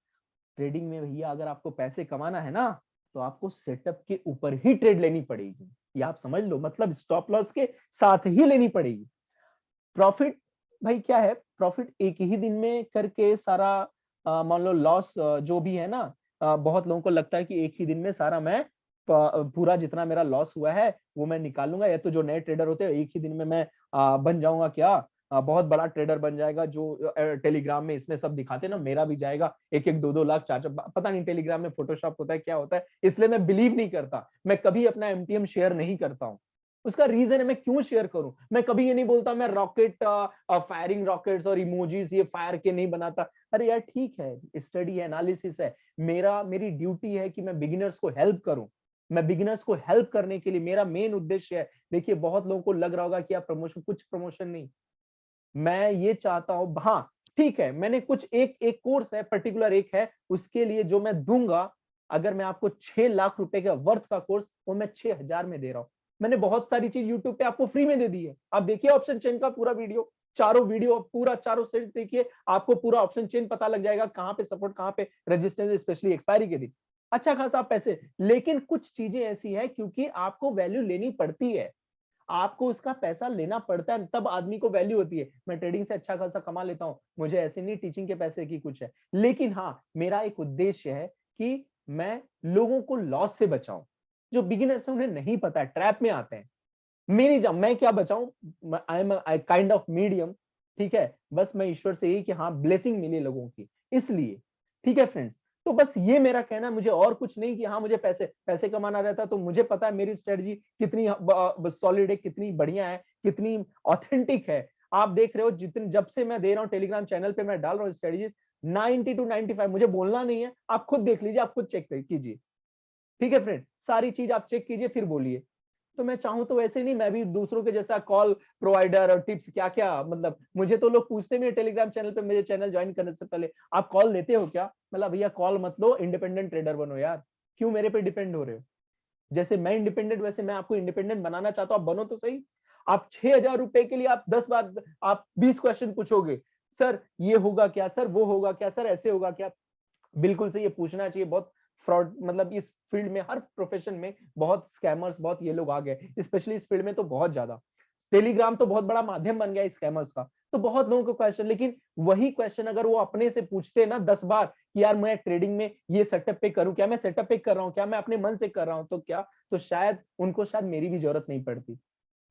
ट्रेडिंग में भैया अगर आपको पैसे कमाना है ना, तो आपको सेटअप के ऊपर ही ट्रेड लेनी पड़ेगी, ये आप समझ लो, मतलब स्टॉप लॉस के साथ ही लेनी पड़ेगी। प्रॉफिट, भाई क्या है प्रॉफिट, एक ही दिन में करके सारा, मान लो लॉस जो भी है ना, बहुत लोगों को लगता है कि एक ही दिन में सारा मैं पूरा जितना मेरा लॉस हुआ है वो मैं निकालूंगा, या तो जो नए ट्रेडर होते हैं एक ही दिन में मैं बन जाऊंगा क्या, बहुत बड़ा ट्रेडर बन जाएगा, जो टेलीग्राम में इसमें सब दिखाते हैं ना, मेरा भी जाएगा 1-1 2-2 लाख 4-4, पता नहीं टेलीग्राम में फोटोशॉप होता है क्या होता है, इसलिए मैं बिलीव नहीं करता, मैं कभी अपना एमटीएम शेयर नहीं करता हूं। उसका रीजन है, मैं क्यों शेयर करूं। मैं कभी ये नहीं बोलता मैं रॉकेट फायरिंग रॉकेट्स और इमोजीज ये फायर के नहीं बनाता। अरे यार ठीक है, स्टडी है, एनालिसिस है, मेरी ड्यूटी है कि मैं बिगिनर्स को हेल्प करूं। मैं बिगिनर्स को हेल्प करने के लिए मेरा मेन उद्देश्य है। देखिए बहुत लोगों को लग रहा होगा कि आप प्रमोशन, कुछ प्रमोशन नहीं, मैं ये चाहता हूं, हाँ ठीक है, मैंने कुछ एक एक कोर्स है पर्टिकुलर एक है, उसके लिए जो मैं दूंगा, अगर मैं आपको 6 लाख रुपए का वर्थ का कोर्स, वो मैं 6,000 में दे रहा हूं। मैंने बहुत सारी चीज यूट्यूब पे आपको फ्री में दे दी है। आप देखिए ऑप्शन चेन का पूरा वीडियो, चारों वीडियो पूरा चारों सेट देखिए, आपको पूरा ऑप्शन चेन पता लग जाएगा, कहां पे सपोर्ट, कहां पे रेजिस्टेंस, स्पेशली एक्सपायरी के दिन अच्छा खासा पैसे। लेकिन कुछ चीजें ऐसी है, क्योंकि आपको वैल्यू लेनी पड़ती है, आपको उसका पैसा लेना पड़ता है, तब आदमी को वैल्यू होती है। मैं ट्रेडिंग से अच्छा खासा कमा लेता हूं, मुझे ऐसे नहीं टीचिंग के पैसे की कुछ है, लेकिन हाँ मेरा एक उद्देश्य है कि मैं लोगों को लॉस से बचाऊं। जो बिगिनर्स हैं उन्हें नहीं पता है, ट्रैप में आते हैं। मेरी जब मैं क्या बचाऊं, I am kind of medium, ठीक है, बस मैं ईश्वर से यही कि हाँ ब्लेसिंग मिली लोगों की, इसलिए। ठीक है फ्रेंड्स, तो बस ये मेरा कहना है, मुझे और कुछ नहीं कि हाँ मुझे पैसे पैसे कमाना रहता, तो मुझे पता है मेरी स्ट्रेटजी कितनी सॉलिड है, कितनी बढ़िया है, कितनी ऑथेंटिक है। आप देख रहे हो जितने, जब से मैं दे रहा हूँ टेलीग्राम चैनल पे मैं डाल रहा हूँ स्ट्रेटजीज, 90 to 95, मुझे बोलना नहीं है, आप खुद देख लीजिए, आप खुद चेक कीजिए। ठीक है फ्रेंड, सारी चीज आप चेक कीजिए फिर बोलिए। तो मैं चाहूं तो वैसे नहीं, मैं भी दूसरों के जैसा कॉल प्रोवाइडर और टिप्स क्या क्या, मतलब मुझे तो लोग पूछते भी टेलीग्राम चैनल पे, मेरे चैनल ज्वाइन करने से पहले, आप कॉल देते हो क्या। मतलब भैया कॉल मत लो, इंडिपेंडेंट ट्रेडर बनो यार, क्यों मेरे पे डिपेंड हो रहे हो। जैसे मैं इंडिपेंडेंट, वैसे मैं आपको इंडिपेंडेंट बनाना चाहता हूं, आप बनो तो सही। आप 6,000 रुपए के लिए आप 10 बार, आप 20 क्वेश्चन पूछोगे, सर ये होगा क्या, सर वो होगा क्या, सर ऐसे होगा क्या। बिल्कुल सही, ये पूछना चाहिए। बहुत फ्रॉड, मतलब इस फील्ड में, हर प्रोफेशन में बहुत स्कैमर्स, बहुत ये लोग आ गए, स्पेशली इस फील्ड में तो बहुत ज्यादा। टेलीग्राम तो बहुत बड़ा माध्यम बन गया स्कैमर्स का, तो बहुत लोगों को क्वेश्चन, लेकिन वही क्वेश्चन अगर वो अपने से पूछते ना 10 बार कि यार मैं ट्रेडिंग में ये सेटअप पे करूं क्या, मैं सेटअप पे कर रहा हूं क्या, मैं अपने मन से कर रहा हूं तो क्या, तो शायद उनको शायद मेरी भी जरूरत नहीं पड़ती।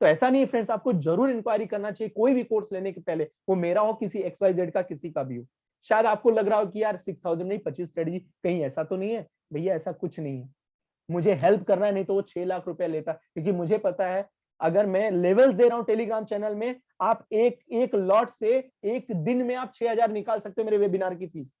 तो ऐसा नहीं है फ्रेंड्स, आपको जरूर इंक्वायरी करना चाहिए कोई भी कोर्स लेने के पहले, वो मेरा हो, किसी XYZ का, किसी का भी हो। शायद आपको लग रहा हो कि यार 6,000 नहीं 25 स्ट्रेटजी, कहीं ऐसा तो नहीं है। भैया ऐसा कुछ नहीं है, मुझे हेल्प करना है, नहीं तो वो 6 लाख रुपया लेता, क्योंकि मुझे पता है अगर मैं लेवल्स दे रहा हूं टेलीग्राम चैनल में, आप एक एक लॉट से एक दिन में आप 6,000 निकाल सकते हो मेरे वेबिनार की फीस।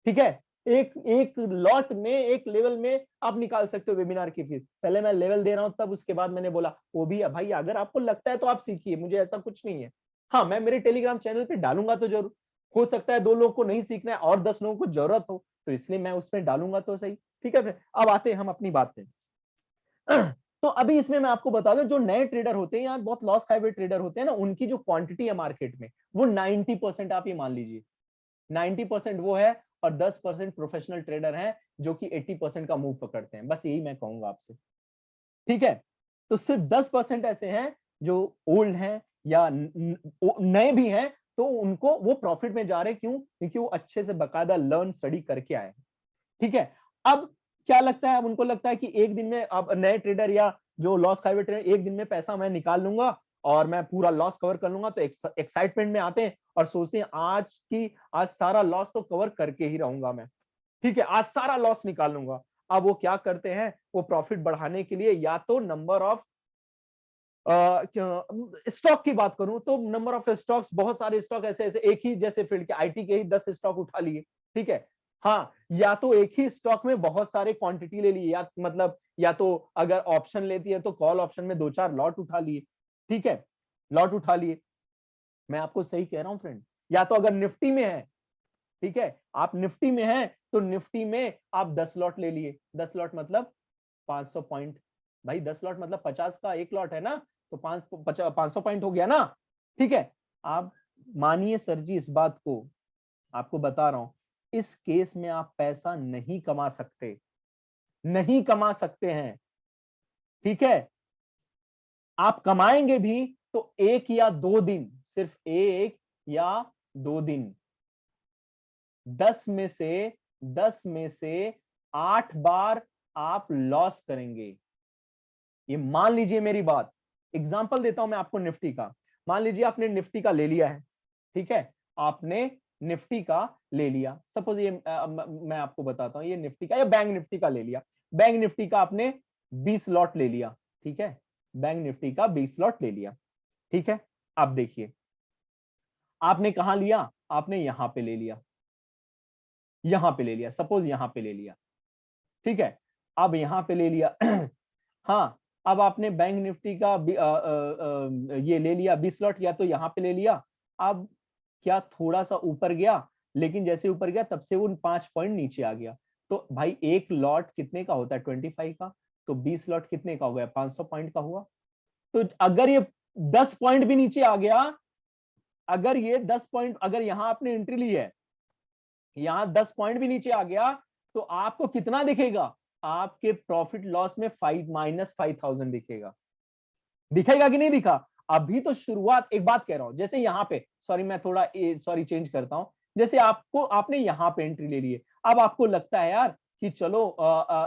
ठीक है, एक एक लॉट में, एक लेवल में आप निकाल सकते हो वेबिनार की फीस। पहले मैं लेवल दे रहा हूं, तब उसके बाद मैंने बोला वो भी है भाई, अगर आपको लगता है तो आप सीखिए, मुझे ऐसा कुछ नहीं है। हाँ मैं मेरे टेलीग्राम चैनल पे डालूंगा तो जरूर, हो सकता है 2 लोगों को नहीं सीखना है और 10 लोगों को जरूरत हो, तो इसलिए मैं उसमें डालूंगा तो सही। ठीक है फिर, अब आते हैं हम अपनी बात पे। तो अभी इसमें मैं आपको बता दूं, जो नए ट्रेडर होते हैं या बहुत लॉस खाए हुए ट्रेडर होते हैं ना, उनकी जो क्वांटिटी है मार्केट में, वो 90% आप ये मान लीजिए, 90% वो है, और 10% प्रोफेशनल ट्रेडर हैं जो कि 80% का मूव पकड़ते हैं, बस यही मैं कहूंगा आपसे। ठीक है, तो सिर्फ 10% ऐसे हैं जो ओल्ड हैं या नए भी हैं, तो उनको वो प्रॉफिट में जा रहे हैं, क्यों, क्योंकि वो अच्छे से बकायदा लर्न स्टडी करके आए हैं। ठीक है, अब क्या लगता है, अब उनको लगता है कि एक दिन में, अब नए ट्रेडर या जो लॉस खाए हुए ट्रेडर, एक दिन में पैसा मैं निकाल लूंगा और मैं पूरा लॉस कवर कर लूंगा, तो एक्साइटमेंट में आते हैं और सोचते हैं आज सारा लॉस तो कवर करके ही रहूंगा मैं। ठीक है, आज सारा लॉस निकाल लूंगा। अब वो क्या करते हैं, वो प्रॉफिट बढ़ाने के लिए या तो नंबर ऑफ स्टॉक की बात करूं तो नंबर ऑफ स्टॉक्स, बहुत सारे स्टॉक ऐसे ऐसे, एक ही जैसे फील्ड के आईटी के ही 10 स्टॉक उठा लिए। ठीक है, हाँ, या तो एक ही स्टॉक में बहुत सारे क्वांटिटी ले लिए, या मतलब या तो अगर ऑप्शन लेती है तो कॉल ऑप्शन में 2-4 लॉट उठा लिए। ठीक है, लॉट उठा लिए, मैं आपको सही कह रहा हूं फ्रेंड। या तो अगर निफ्टी में है, ठीक है, आप निफ्टी में हैं तो निफ्टी में आप 10 लॉट ले लिए, 10 लॉट मतलब 500 पॉइंट। भाई 10 लॉट मतलब 50 का एक लॉट है ना, तो 500 पॉइंट हो गया ना। ठीक है, आप मानिए सर जी इस बात को, आपको बता रहा हूं, इस केस में आप पैसा नहीं कमा सकते, नहीं कमा सकते हैं। ठीक है, आप कमाएंगे भी तो 1 या 2 दिन, सिर्फ 1 या 2 दिन, 10 में से 8 बार आप लॉस करेंगे। ये मान लीजिए मेरी बात, एग्जांपल देता हूं मैं आपको निफ्टी का। मान लीजिए आपने निफ्टी का ले लिया है, ठीक है, आपने निफ्टी का ले लिया, सपोज ये मैं आपको बताता हूं, ये निफ्टी का या बैंक निफ्टी का ले लिया। बैंक निफ्टी का आपने 20 लॉट ले लिया। ठीक है, बैंक निफ्टी का 20 लॉट ले लिया। ठीक है, अब देखिए आपने कहां लिया, आपने यहां पे ले लिया, यहां पे ले लिया, सपोज यहां पे ले लिया। ठीक है, अब यहां पे ले लिया हाँ, अब आपने बैंक निफ्टी का ये ले लिया 20 लॉट, या तो यहां पे ले लिया। अब क्या थोड़ा सा ऊपर गया, लेकिन जैसे ऊपर गया तब से वो 5 पॉइंट नीचे आ गया। तो भाई एक लॉट कितने का होता है, 25 का, तो 20 लॉट कितने का हो गया, 500 पॉइंट का हुआ। तो अगर ये 10 पॉइंट भी नीचे आ गया, अगर ये 10 पॉइंट, अगर यहां आपने एंट्री ली है, यहां 10 पॉइंट भी नीचे आ गया, तो आपको कितना दिखेगा, आपके प्रॉफिट लॉस में -5000 दिखेगा। दिखेगा कि नहीं दिखा। अभी तो शुरुआत, एक बात कह रहा हूं, जैसे यहां पे, सॉरी मैं थोड़ा सॉरी चेंज करता हूं, जैसे आपने यहां पे एंट्री ले ली है, अब आपको लगता है यार कि चलो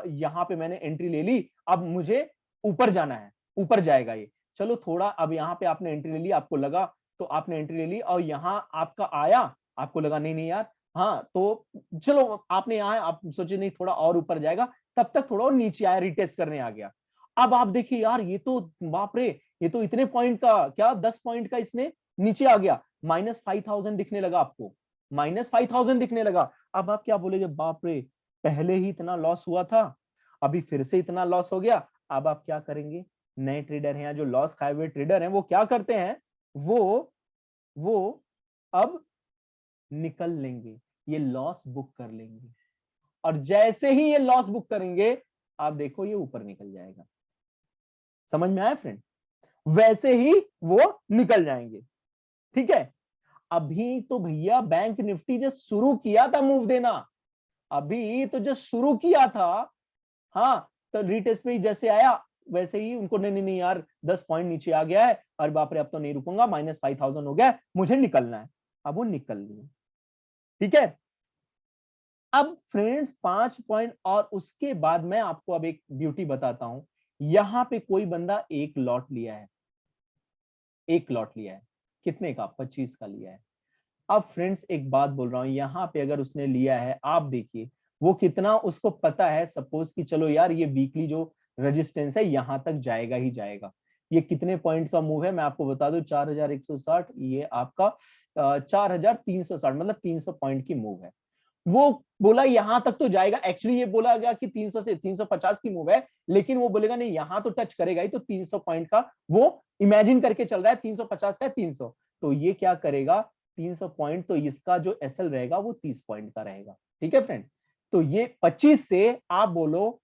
यहां पे मैंने एंट्री ले ली, अब मुझे ऊपर जाना है, ऊपर जाएगा ये, चलो थोड़ा, अब यहां पे आपने एंट्री ले ली, आपको लगा, तो आपने एंट्री ले ली और यहां आपका आया, आपको लगा नहीं नहीं यार, हाँ तो चलो आपने यहाँ, आप सोचे नहीं थोड़ा और ऊपर जाएगा, तब तक थोड़ा और नीचे आया, रिटेस्ट करने आ गया। अब आप देखिए यार, ये तो बाप रे, ये तो इतने पॉइंट का, क्या 10 पॉइंट का इसने नीचे आ गया, -5000 दिखने लगा आपको, -5000 दिखने लगा। अब आप क्या बोलेंगे, बाप रे, पहले ही इतना लॉस हुआ था, अभी फिर से इतना लॉस हो गया। अब आप क्या करेंगे, नए ट्रेडर हैं, जो लॉस खाए हुए ट्रेडर हैं, वो क्या करते हैं, वो अब निकल लेंगे, ये लॉस बुक कर लेंगे, और जैसे ही ये लॉस बुक करेंगे, आप देखो ये ऊपर निकल जाएगा। समझ में आया फ्रेंड, वैसे ही वो निकल जाएंगे। ठीक है, अभी तो भैया बैंक निफ्टी जो शुरू किया था मूव देना, अभी तो जो शुरू किया था, हाँ, तो रीटेस्ट पे ही जैसे आया, वैसे ही उनको नहीं नहीं नहीं यार 10 पॉइंट नीचे आ गया है, और बाप रे अब तो नहीं रुकूंगा, -5000 हो गया, मुझे निकलना है। अब वो निकल लिए। ठीक है, अब फ्रेंड्स 5 पॉइंट, और उसके बाद मैं आपको अब एक ब्यूटी बताता हूं। यहां पे कोई बंदा एक लॉट लिया है, एक लॉट लिया है, कितने का, 25 का लिया है। अब फ्रेंड्स एक बात बोल रहा हूं, यहाँ पे अगर उसने लिया है, आप देखिए वो कितना, उसको पता है, सपोज कि चलो यार ये वीकली जो रेजिस्टेंस है यहां तक जाएगा ही जाएगा। ये कितने पॉइंट का मूव है मैं आपको बता दूं, 4160, ये आपका 4360, मतलब 300 पॉइंट की मूव है। वो बोला यहां तक तो जाएगा, एक्चुअली ये बोला गया कि 300 से 350 की मूव है, लेकिन वो बोलेगा नहीं यहां तो टच करेगा ही, तो 300 पॉइंट का वो इमेजिन करके चल रहा है, 350 का है 300, तो ये क्या करेगा, 300 पॉइंट, तो इसका जो एसएल रहेगा वो 30 पॉइंट का रहेगा। ठीक है फ्रेंड, तो ये 25 से आप बोलो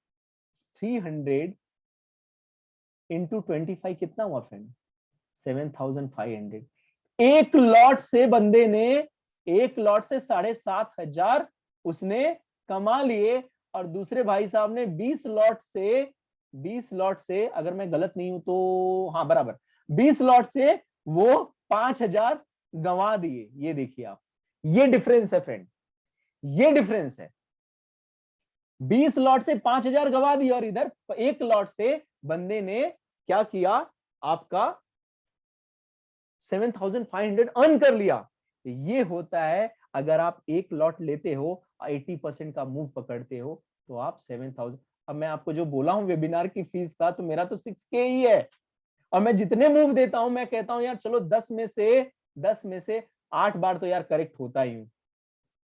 300 इंटू 25 कितना हुआ फ्रेंड, 7500। एक लॉट से बंदे ने, एक लॉट से 7500 उसने कमा लिए, और दूसरे भाई साहब ने 20 लॉट से, 20 लॉट से, अगर मैं गलत नहीं हूं तो हाँ बराबर, 20 लॉट से वो 5000 गंवा दिए। ये देखिए आप, ये डिफरेंस है फ्रेंड, ये डिफरेंस है, 20 लॉट से 5000 गंवा दिए, और इधर एक लॉट से बंदे ने क्या किया, आपका 7500 अर्न कर लिया। ये होता है, अगर आप एक लॉट लेते हो, 80% का मूव पकड़ते हो, तो आप 7000। अब मैं आपको जो बोला हूं वेबिनार की फीस का, तो मेरा तो 6K ही है, और मैं जितने मूव देता हूं, मैं कहता हूं यार चलो 10 में से 8 बार तो यार करेक्ट होता ही हूं।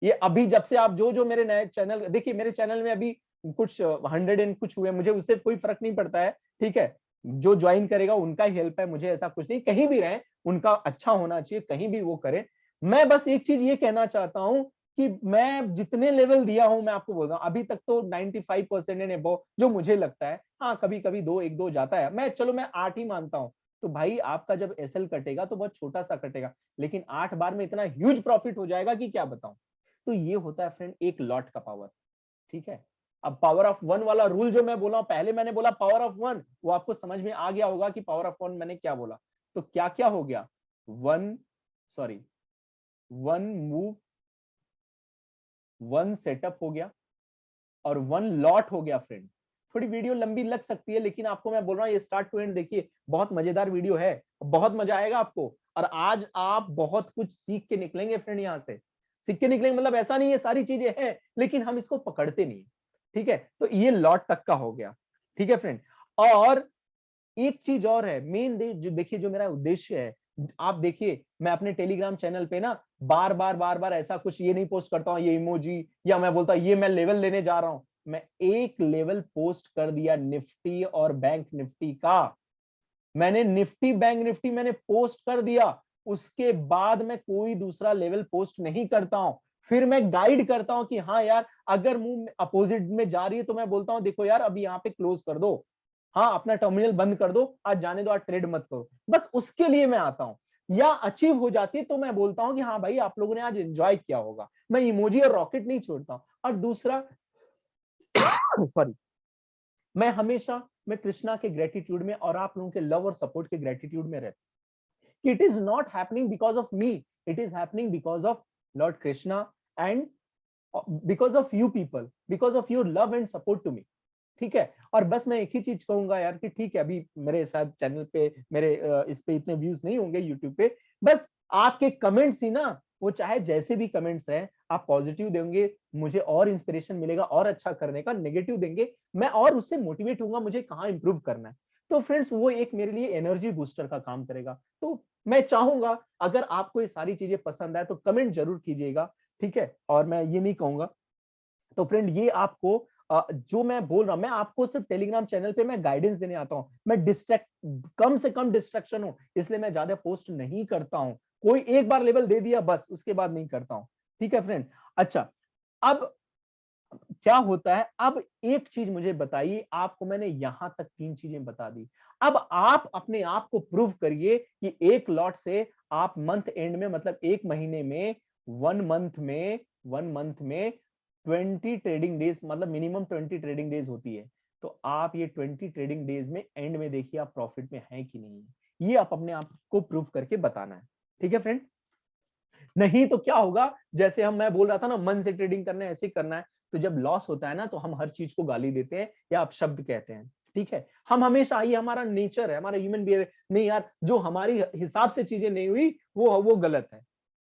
ये अभी जब से आप जो जो मेरे नए चैनल देखिए, मेरे चैनल में अभी कुछ 100 एंड कुछ हुए, मुझे उससे कोई फर्क नहीं पड़ता है। ठीक है, जो ज्वाइन करेगा उनका ही हेल्प है, मुझे ऐसा कुछ नहीं, कहीं भी रहे उनका अच्छा होना चाहिए, कहीं भी वो करें। मैं बस एक चीज ये कहना चाहता हूं कि मैं जितने लेवल दिया हूं, मैं आपको बोल रहा हूं अभी तक तो 95% एंड अबव जो मुझे लगता है, हाँ कभी कभी दो एक दो जाता है, मैं चलो मैं 8 ही मानता हूं। तो भाई आपका जब एसएल कटेगा तो बहुत छोटा सा कटेगा, लेकिन 8 बार में इतना ह्यूज प्रॉफिट हो जाएगा कि क्या बताऊं। तो ये होता है फ्रेंड एक लॉट का पावर। ठीक है, अब पावर ऑफ वन वाला रूल जो मैं बोला, पहले मैंने बोला पावर ऑफ वन, वो आपको समझ में आ गया होगा कि पावर ऑफ वन मैंने क्या बोला। तो क्या क्या हो गया, one, sorry, one move, one setup हो गया, और वन लॉट हो गया फ्रेंड। थोड़ी वीडियो लंबी लग सकती है, लेकिन आपको मैं बोल रहा हूँ ये स्टार्ट टू एंड देखिए, बहुत मजेदार वीडियो है, बहुत मजा आएगा आपको, और आज आप बहुत कुछ सीख के निकलेंगे फ्रेंड। यहाँ से सीख के निकलेंगे, मतलब ऐसा नहीं है सारी चीजें हैं, लेकिन हम इसको पकड़ते नहीं। ठीक है, तो ये लॉट तक का हो गया। ठीक है फ्रेंड, और एक चीज और है मेन, जो देखिए जो मेरा उद्देश्य है, आप देखिए मैं अपने टेलीग्राम चैनल पे ना बार बार ऐसा कुछ ये नहीं पोस्ट करता हूँ ये इमोजी, या मैं बोलता हूँ ये मैं लेवल लेने जा रहा हूं। मैं एक लेवल पोस्ट कर दिया निफ्टी और बैंक निफ्टी का, मैंने निफ्टी बैंक निफ्टी मैंने पोस्ट कर दिया, उसके बाद मैं कोई दूसरा लेवल पोस्ट नहीं करता हूं। फिर मैं गाइड करता हूं कि हाँ यार अगर मूव अपोजिट में जा रही है तो मैं बोलता हूं देखो यार अभी यहाँ पे क्लोज कर दो, हाँ अपना टर्मिनल बंद कर दो, आज जाने दो, आज ट्रेड मत करो, बस उसके लिए मैं आता हूं। या अचीव हो जाती है तो मैं बोलता हूं कि हाँ भाई आप लोगों ने आज एंजॉय किया होगा, मैं इमोजी और रॉकेट नहीं छोड़ता हूं। और दूसरा सॉरी, मैं हमेशा मैं कृष्णा के ग्रेटिट्यूड में और आप लोगों के लव और सपोर्ट के ग्रेटिट्यूड में रहता हूं। It is not happening because of me, it is happening because of Lord Krishna and because of you people, because of your love and support to me. ठीक है, और बस मैं एक ही चीज कहूंगा यार कि ठीक है अभी मेरे शायद चैनल पे मेरे इस पे इतने व्यूज नहीं होंगे यूट्यूब पे, बस आपके कमेंट्स ही ना, वो चाहे जैसे भी कमेंट्स हैं, आप पॉजिटिव देंगे मुझे और इंस्पिरेशन मिलेगा और अच्छा करने का, नेगेटिव देंगे मैं और उससे मोटिवेट होऊंगा मुझे कहाँ इंप्रूव करना है। तो फ्रेंड्स वो एक मेरे लिए एनर्जी बूस्टर का काम करेगा। तो मैं चाहूंगा अगर आपको ये सारी चीजें पसंद आए तो कमेंट जरूर कीजिएगा, ठीक है, और मैं ये नहीं कहूंगा। तो फ्रेंड ये आपको जो मैं बोल रहा हूं, मैं आपको सिर्फ टेलीग्राम चैनल पे मैं गाइडेंस देने आता हूं, मैं डिस्ट्रैक्ट कम से कम डिस्ट्रैक्शन हूं, इसलिए मैं ज्यादा पोस्ट नहीं करता हूं। कोई एक बार लेवल दे दिया बस उसके बाद नहीं करता हूं। ठीक है फ्रेंड। अच्छा, अब क्या होता है, अब एक चीज मुझे बताइए, आपको मैंने यहां तक 3 चीजें बता दी, अब आप अपने आप को प्रूव करिए कि एक लॉट से आप मंथ एंड में मतलब एक महीने में, वन मंथ में 20 ट्रेडिंग डेज, मतलब मिनिमम 20 ट्रेडिंग डेज होती है। तो आप ये 20 ट्रेडिंग डेज में एंड में देखिए आप प्रॉफिट में है कि नहीं है, ये आप अपने आप को प्रूव करके बताना है। ठीक है फ्रेंड, नहीं तो क्या होगा, जैसे हम मैं बोल रहा था ना मन से ट्रेडिंग करना है, ऐसे ही करना है। तो जब लॉस होता है ना तो हम हर चीज को गाली देते हैं या अपशब्द कहते हैं। ठीक है, हम हमेशा, ये हमारा नेचर है, हमारा ह्यूमन बिहेवियर, नहीं यार जो हमारी हिसाब से चीजें नहीं हुई वो गलत है।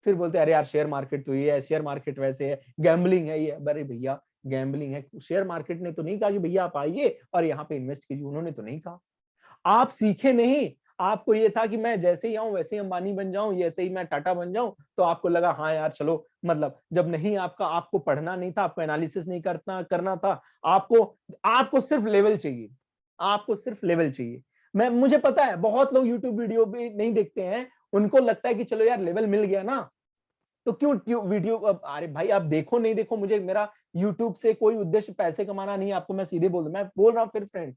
फिर बोलते हैं अरे यार शेयर मार्केट तो ये है, शेयर मार्केट वैसे है, गैम्बलिंग है ये। अरे भैया गैम्बलिंग है, शेयर मार्केट ने तो नहीं कहा कि भैया आप आइए और यहाँ पे इन्वेस्ट कीजिए, उन्होंने तो नहीं कहा। आप सीखे नहीं, आपको ये था कि मैं जैसे ही आऊं वैसे ही अंबानी बन जाऊं, जैसे ही मैं टाटा बन जाऊं, तो आपको लगा हाँ यार चलो, मतलब जब नहीं आपका, आपको पढ़ना नहीं था, आपको एनालिसिस नहीं करना था, आपको आपको सिर्फ लेवल चाहिए, आपको सिर्फ लेवल चाहिए। मैं मुझे पता है बहुत लोग यूट्यूब वीडियो भी नहीं देखते हैं, उनको लगता है कि चलो यार लेवल मिल गया ना तो क्यों वीडियो, अरे भाई आप देखो नहीं देखो, मुझे मेरा यूट्यूब से कोई उद्देश्य पैसे कमाना नहीं है, आपको मैं सीधे मैं बोल रहा हूँ फिर फ्रेंड,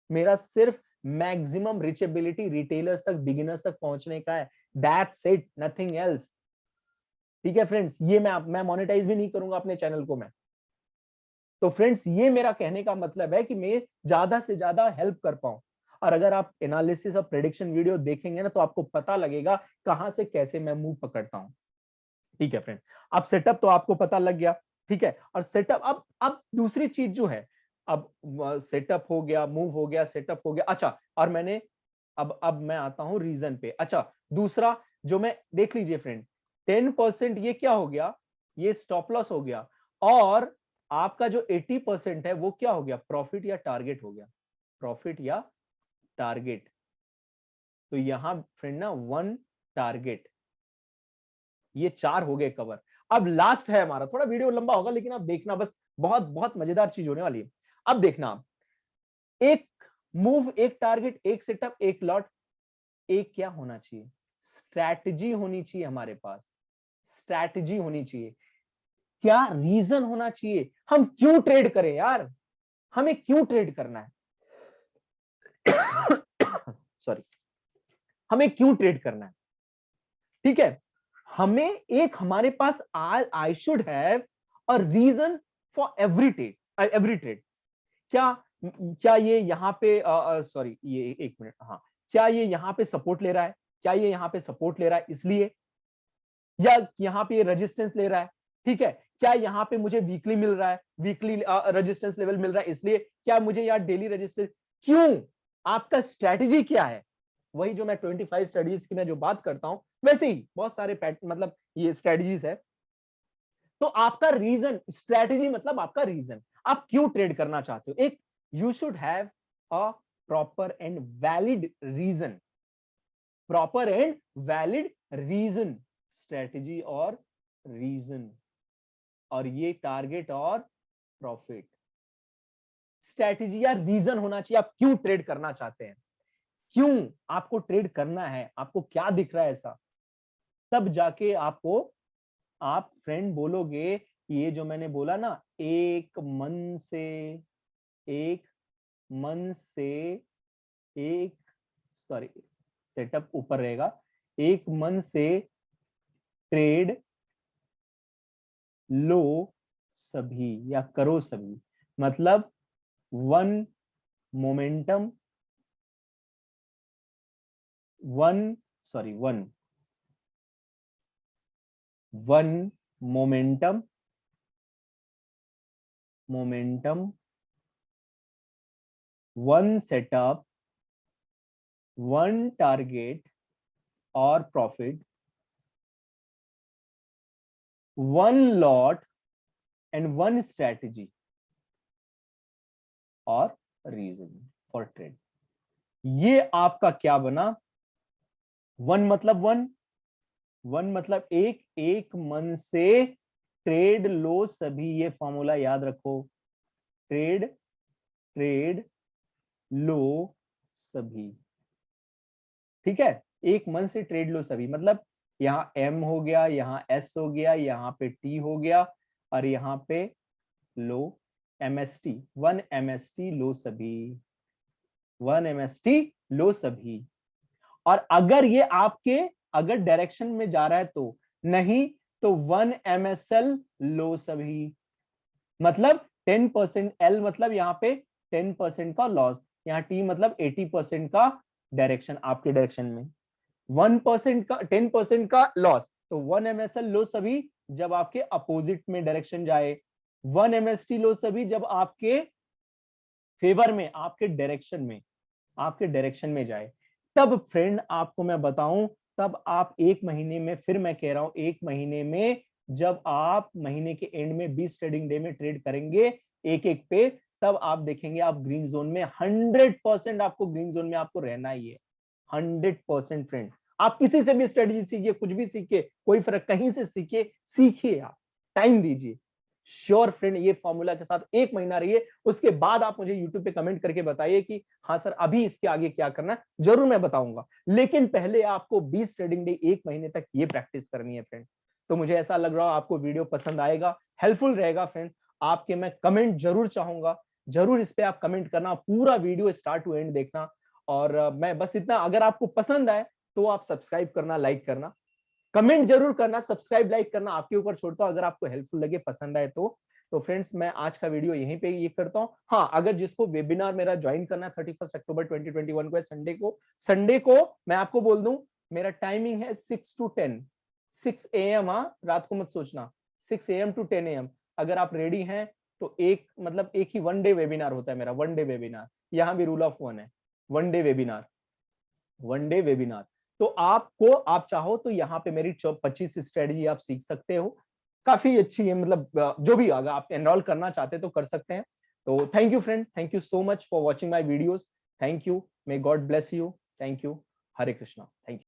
मेरा सिर्फ मैक्सिमम रिचेबिलिटी रिटेलर्स तक, बिगिनर्स तक पहुंचने का है, दैट्स इट, नथिंग एल्स। ठीक है फ्रेंड्स, ये मैं मोनेटाइज भी नहीं करूंगा अपने चैनल को मैं। तो फ्रेंड्स ये मेरा कहने का मतलब है कि मैं ज्यादा से ज्यादा हेल्प कर पाऊं। और अगर आप एनालिसिस और प्रेडिक्शन वीडियो देखेंगे ना तो आपको पता लगेगा कहां से कैसे मैं मूव पकड़ता हूं। ठीक है फ्रेंड, अब सेटअप तो आपको पता लग गया। ठीक है, और सेटअप, अब दूसरी चीज जो है, अब सेटअप हो गया, मूव हो गया, सेटअप हो गया। अच्छा, और मैंने अब मैं आता हूं रीजन पे। अच्छा, दूसरा जो मैं देख लीजिए फ्रेंड, 10% ये क्या हो गया, ये स्टॉप लॉस हो गया, और आपका जो 80% है वो क्या हो गया, प्रॉफिट या टारगेट हो गया, प्रॉफिट या टारगेट। तो यहां फ्रेंड ना वन टारगेट, ये 4 हो गए कवर। अब लास्ट है हमारा, थोड़ा वीडियो लंबा होगा लेकिन आप देखना, बस बहुत बहुत मजेदार चीज होने वाली है। अब देखना आप, एक मूव, एक टारगेट, एक सेटअप, एक लॉट, एक क्या होना चाहिए, स्ट्रैटेजी होनी चाहिए हमारे पास, स्ट्रैटेजी होनी चाहिए। क्या रीजन होना चाहिए, हम क्यों ट्रेड करें यार, हमें क्यों ट्रेड करना है सॉरी, हमें क्यों ट्रेड करना है। ठीक है, हमें एक, हमारे पास I should have a reason for every trade, every trade. क्या क्या ये यहाँ पे, सॉरी ये एक मिनट, हाँ, क्या ये यहाँ पे सपोर्ट ले रहा है, क्या ये यहाँ पे सपोर्ट ले रहा है इसलिए, या यहाँ पे रेजिस्टेंस ले रहा है। ठीक है, क्या यहाँ पे मुझे वीकली मिल रहा है, वीकली रेजिस्टेंस लेवल मिल रहा है इसलिए, क्या मुझे यहाँ डेली रेजिस्टेंस, क्यों, आपका स्ट्रेटेजी क्या है। वही जो मैं 25 स्टडीज की मैं जो बात करता हूं, वैसे ही बहुत सारे मतलब ये स्ट्रेटजीज है। तो आपका रीजन, स्ट्रेटजी मतलब आपका रीजन, आप क्यों ट्रेड करना चाहते हो। एक, you should have a proper and valid reason, proper and valid reason, strategy और रीजन, और ये टारगेट और प्रॉफिट। स्ट्रेटेजी या रीजन होना चाहिए, आप क्यों ट्रेड करना चाहते हैं, क्यों आपको ट्रेड करना है, आपको क्या दिख रहा है ऐसा, तब जाके आपको, आप फ्रेंड बोलोगे ये जो मैंने बोला ना, एक मन से, एक मन से, एक, सॉरी सेटअप ऊपर रहेगा, एक मन से ट्रेड लो सभी या करो सभी, मतलब one momentum, one, sorry one momentum, one setup, one target और profit, one lot and one strategy और रीजन फॉर ट्रेड। ये आपका क्या बना, वन मतलब वन मतलब एक, एक मन से ट्रेड लो सभी, ये फॉर्मूला याद रखो, ट्रेड लो सभी, ठीक है, एक मन से ट्रेड लो सभी, मतलब यहाँ एम हो गया, यहाँ एस हो गया, यहाँ पे टी हो गया, और यहाँ पे लो एमएसटी, वन एमएसटी लो सभी, वन एमएसटी लो सभी। और अगर ये आपके, अगर डायरेक्शन में जा रहा है तो, नहीं तो वन एमएसएल लो सभी, मतलब 10% एल, मतलब यहाँ पे 10% का लॉस, यहाँ टी मतलब 80% का डायरेक्शन, आपके डायरेक्शन में 1% का, 10% का लॉस, तो वन एमएसएल लो सभी जब आपके अपोजिट में डायरेक्शन जाए, वन एमएसटी लो सभी जब आपके फेवर में, आपके डायरेक्शन में, आपके डायरेक्शन में जाए। तब फ्रेंड आपको मैं बताऊं, तब आप एक महीने में, फिर मैं कह रहा हूं एक महीने में, जब आप महीने के एंड में 20 ट्रेडिंग डे में ट्रेड करेंगे एक एक पे, तब आप देखेंगे आप ग्रीन जोन में 100%, आपको ग्रीन जोन में आपको रहना ही है 100% फ्रेंड। आप किसी से भी स्ट्रेटेजी सीखिए, कुछ भी सीखिए, कोई फर्क, कहीं से सीखिए, सीखिए, आप टाइम दीजिए। श्योर फ्रेंड, ये फॉर्मूला के साथ एक महीना रहिए, उसके बाद आप मुझे यूट्यूब पे कमेंट करके बताइए कि हाँ सर अभी इसके आगे क्या करना है, जरूर मैं बताऊंगा। लेकिन पहले आपको 20 ट्रेडिंग डे एक महीने तक ये प्रैक्टिस करनी है फ्रेंड। तो मुझे ऐसा लग रहा है आपको वीडियो पसंद आएगा, हेल्पफुल रहेगा फ्रेंड। आपके मैं कमेंट जरूर चाहूंगा, जरूर इस पे आप कमेंट करना, पूरा वीडियो स्टार्ट टू एंड देखना। और मैं बस इतना, अगर आपको पसंद आए तो आप सब्सक्राइब करना, लाइक करना, कमेंट जरूर करना, सब्सक्राइब लाइक करना आपके ऊपर छोड़ता हूं, अगर आपको हेल्पफुल लगे, पसंद आए तो फ्रेंड्स मैं आज का वीडियो यहीं पे ये करता हूं। हाँ, अगर जिसको वेबिनार मेरा ज्वाइन करना है 31 अक्टूबर 2021 को, संडे को मैं आपको बोल दूं, मेरा टाइमिंग है 6 to 10, 6 AM, हाँ रात को मत सोचना, 6 AM to 10 AM। अगर आप रेडी हैं तो एक, मतलब एक ही वन डे वेबिनार होता है मेरा, वन डे वेबिनार, यहाँ भी रूल ऑफ वन है, one day webinar, one day webinar. तो आपको, आप चाहो तो यहाँ पे मेरी 25 स्ट्रेटजी आप सीख सकते हो, काफी अच्छी है, मतलब जो भी, अगर आप एनरोल करना चाहते हैं तो कर सकते हैं। तो thank you friends, thank you so much for watching my videos, thank you, may God bless you, thank you, Hare Krishna, thank you.